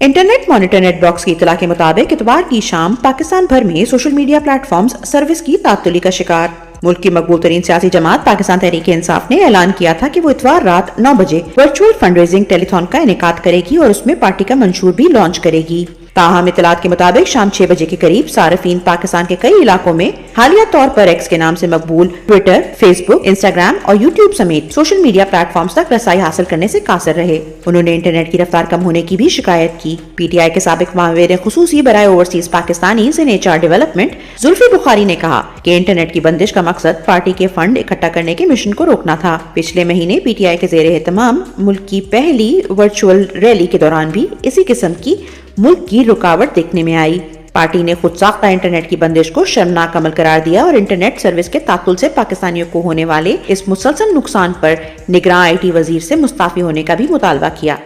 Internet monitor net blocks की इतला के मुताबिक इतवार की शाम पाकिस्तान भर में सोशल मीडिया प्लेटफॉर्म्स सर्विस की तातुली का शिकार। मुल्क की मकबूल तरीन सियासी जमात पाकिस्तान तहरीक इंसाफ ने ऐलान किया था कि वो इतवार रात 9 बजे वर्चुअल फंड रेजिंग टेलीथॉन का इनेकाद करेगी और उसमें पार्टी का मंशूर भी लॉन्च करेगी। ताहम इतलात के मुताबिक शाम 6 बजे के करीब सार्फिन पाकिस्तान के कई इलाकों में हालिया तौर पर एक्स के नाम से मकबूल ट्विटर, फेसबुक, इंस्टाग्राम और यूट्यूब समेत सोशल मीडिया प्लेटफॉर्म्स तक रसाई हासिल करने से कासिर रहे। उन्होंने इंटरनेट की रफ्तार कम होने की भी शिकायत की। PTI के साबिक मामले खुसूसी बराए ओवरसीज पाकिस्तानी इन HR डेवलपमेंट जुल्फी बुखारी ने कहा कि इंटरनेट की बंदिश का मकसद पार्टी के फंड इकट्ठा करने के मिशन को रोकना था। पिछले महीने PTI के जेर एहतमाम मुल्क की पहली वर्चुअल रैली के दौरान भी इसी किस्म की मुल्क की रुकावट देखने में आई। पार्टी ने खुद साख्ता इंटरनेट की बंदिश को शर्मनाक अमल करार दिया और इंटरनेट सर्विस के तातुल से पाकिस्तानियों को होने वाले इस मुसलसल नुकसान पर निगरान IT वजीर से मुस्ताफी होने का भी मुतालबा किया।